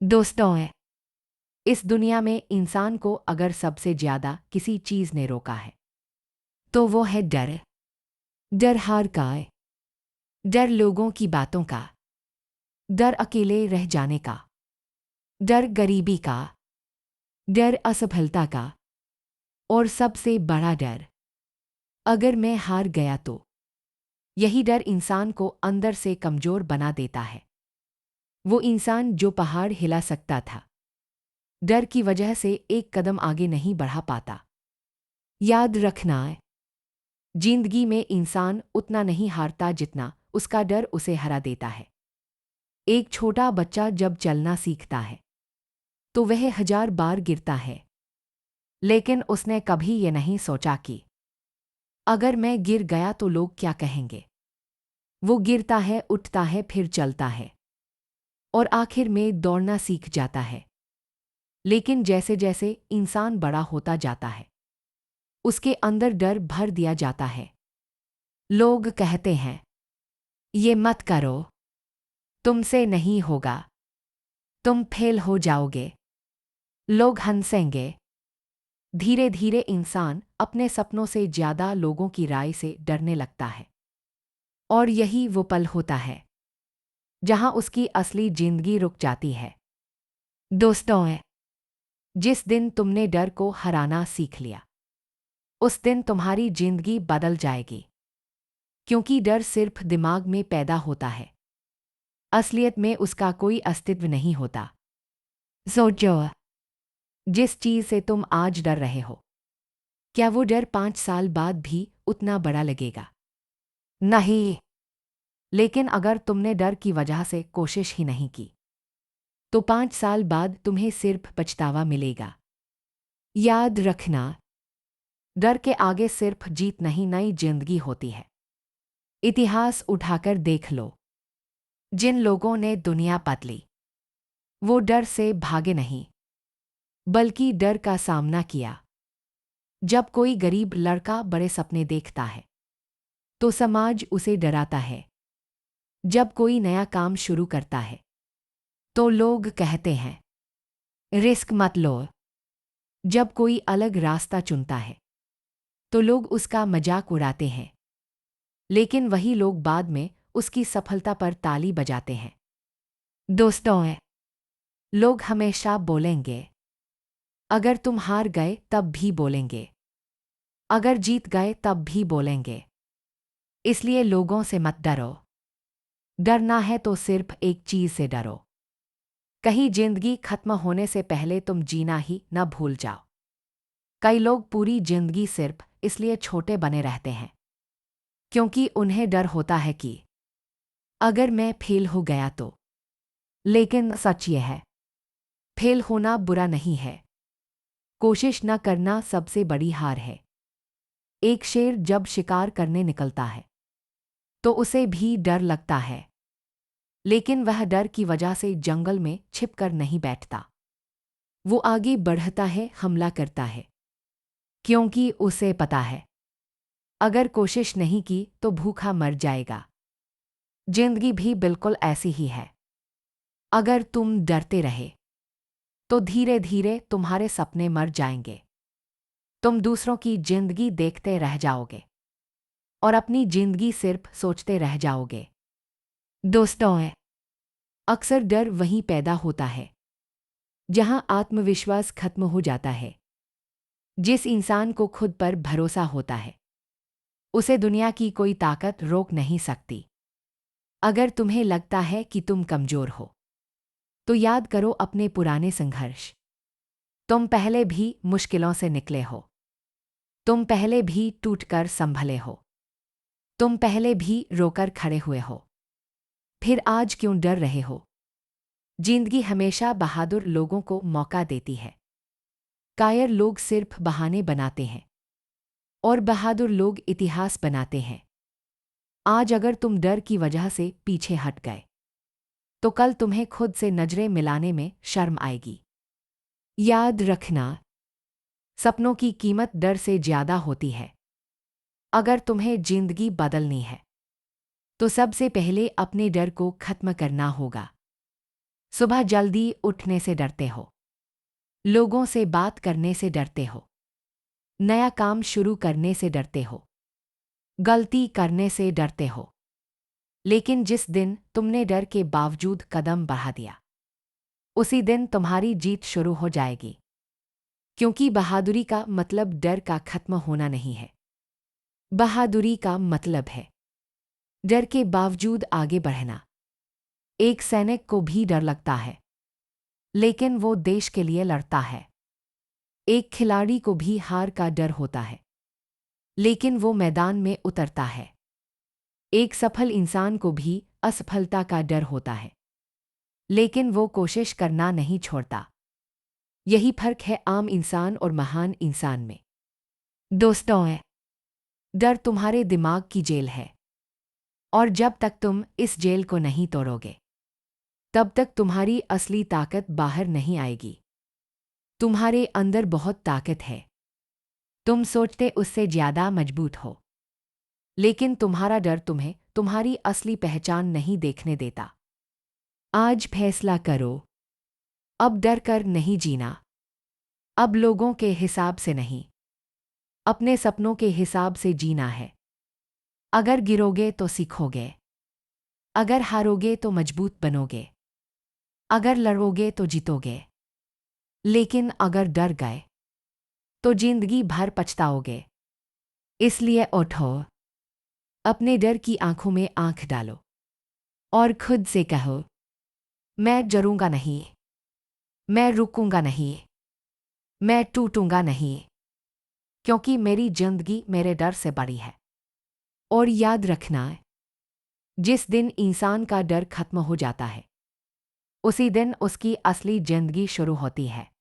दोस्तों, इस दुनिया में इंसान को अगर सबसे ज्यादा किसी चीज ने रोका है तो वो है डर। डर हार का है, डर लोगों की बातों का, डर अकेले रह जाने का, डर गरीबी का, डर असफलता का, और सबसे बड़ा डर अगर मैं हार गया तो। यही डर इंसान को अंदर से कमजोर बना देता है। वो इंसान जो पहाड़ हिला सकता था, डर की वजह से एक कदम आगे नहीं बढ़ा पाता। याद रखना है, जिंदगी में इंसान उतना नहीं हारता जितना उसका डर उसे हरा देता है। एक छोटा बच्चा जब चलना सीखता है तो वह 1000 बार गिरता है, लेकिन उसने कभी ये नहीं सोचा कि अगर मैं गिर गया तो लोग क्या कहेंगे। वो गिरता है, उठता है, फिर चलता है और आखिर में दौड़ना सीख जाता है। लेकिन जैसे जैसे इंसान बड़ा होता जाता है उसके अंदर डर भर दिया जाता है। लोग कहते हैं, ये मत करो, तुमसे नहीं होगा, तुम फेल हो जाओगे, लोग हंसेंगे। धीरे धीरे इंसान अपने सपनों से ज्यादा लोगों की राय से डरने लगता है। और यही वो पल होता है जहां उसकी असली जिंदगी रुक जाती है। दोस्तों, जिस दिन तुमने डर को हराना सीख लिया उस दिन तुम्हारी जिंदगी बदल जाएगी। क्योंकि डर सिर्फ दिमाग में पैदा होता है, असलियत में उसका कोई अस्तित्व नहीं होता। सोचो, जिस चीज से तुम आज डर रहे हो, क्या वो डर 5 साल बाद भी उतना बड़ा लगेगा? नहीं। लेकिन अगर तुमने डर की वजह से कोशिश ही नहीं की तो 5 साल बाद तुम्हें सिर्फ पछतावा मिलेगा। याद रखना, डर के आगे सिर्फ जीत नहीं, नई जिंदगी होती है। इतिहास उठाकर देख लो, जिन लोगों ने दुनिया बदली वो डर से भागे नहीं बल्कि डर का सामना किया। जब कोई गरीब लड़का बड़े सपने देखता है तो समाज उसे डराता है। जब कोई नया काम शुरू करता है तो लोग कहते हैं, रिस्क मत लो। जब कोई अलग रास्ता चुनता है तो लोग उसका मजाक उड़ाते हैं। लेकिन वही लोग बाद में उसकी सफलता पर ताली बजाते हैं। दोस्तों, लोग हमेशा बोलेंगे, अगर तुम हार गए तब भी बोलेंगे, अगर जीत गए तब भी बोलेंगे। इसलिए लोगों से मत डरो। डरना है तो सिर्फ एक चीज से डरो, कहीं जिंदगी खत्म होने से पहले तुम जीना ही न भूल जाओ। कई लोग पूरी जिंदगी सिर्फ इसलिए छोटे बने रहते हैं क्योंकि उन्हें डर होता है कि अगर मैं फेल हो गया तो। लेकिन सच ये है, फेल होना बुरा नहीं है, कोशिश न करना सबसे बड़ी हार है। एक शेर जब शिकार करने निकलता है तो उसे भी डर लगता है, लेकिन वह डर की वजह से जंगल में छिपकर नहीं बैठता। वो आगे बढ़ता है, हमला करता है, क्योंकि उसे पता है अगर कोशिश नहीं की तो भूखा मर जाएगा। जिंदगी भी बिल्कुल ऐसी ही है। अगर तुम डरते रहे तो धीरे धीरे तुम्हारे सपने मर जाएंगे। तुम दूसरों की जिंदगी देखते रह जाओगे और अपनी जिंदगी सिर्फ सोचते रह जाओगे। दोस्तों, अक्सर डर वहीं पैदा होता है जहां आत्मविश्वास खत्म हो जाता है। जिस इंसान को खुद पर भरोसा होता है उसे दुनिया की कोई ताकत रोक नहीं सकती। अगर तुम्हें लगता है कि तुम कमजोर हो तो याद करो अपने पुराने संघर्ष। तुम पहले भी मुश्किलों से निकले हो, तुम पहले भी टूटकर संभले हो, तुम पहले भी रोकर खड़े हुए हो। फिर आज क्यों डर रहे हो? जिंदगी हमेशा बहादुर लोगों को मौका देती है। कायर लोग सिर्फ बहाने बनाते हैं और बहादुर लोग इतिहास बनाते हैं। आज अगर तुम डर की वजह से पीछे हट गए तो कल तुम्हें खुद से नजरें मिलाने में शर्म आएगी। याद रखना, सपनों की कीमत डर से ज्यादा होती है। अगर तुम्हें जिंदगी बदलनी है तो सबसे पहले अपने डर को खत्म करना होगा। सुबह जल्दी उठने से डरते हो, लोगों से बात करने से डरते हो, नया काम शुरू करने से डरते हो, गलती करने से डरते हो। लेकिन जिस दिन तुमने डर के बावजूद कदम बढ़ा दिया, उसी दिन तुम्हारी जीत शुरू हो जाएगी। क्योंकि बहादुरी का मतलब डर का खत्म होना नहीं है। बहादुरी का मतलब है डर के बावजूद आगे बढ़ना। एक सैनिक को भी डर लगता है, लेकिन वो देश के लिए लड़ता है। एक खिलाड़ी को भी हार का डर होता है, लेकिन वो मैदान में उतरता है। एक सफल इंसान को भी असफलता का डर होता है, लेकिन वो कोशिश करना नहीं छोड़ता। यही फर्क है आम इंसान और महान इंसान में। दोस्तों, डर तुम्हारे दिमाग की जेल है, और जब तक तुम इस जेल को नहीं तोड़ोगे, तब तक तुम्हारी असली ताकत बाहर नहीं आएगी। तुम्हारे अंदर बहुत ताकत है। तुम सोचते उससे ज्यादा मजबूत हो, लेकिन तुम्हारा डर तुम्हें तुम्हारी असली पहचान नहीं देखने देता। आज फैसला करो, अब डर कर नहीं जीना। अब लोगों के हिसाब से नहीं, अपने सपनों के हिसाब से जीना है। अगर गिरोगे तो सीखोगे, अगर हारोगे तो मजबूत बनोगे, अगर लड़ोगे तो जीतोगे। लेकिन अगर डर गए तो जिंदगी भर पछताओगे। इसलिए उठो, अपने डर की आंखों में आंख डालो और खुद से कहो, मैं डरूंगा नहीं, मैं रुकूंगा नहीं, मैं टूटूंगा नहीं, क्योंकि मेरी जिंदगी मेरे डर से बड़ी है। और याद रखना, जिस दिन इंसान का डर खत्म हो जाता है, उसी दिन उसकी असली जिंदगी शुरू होती है।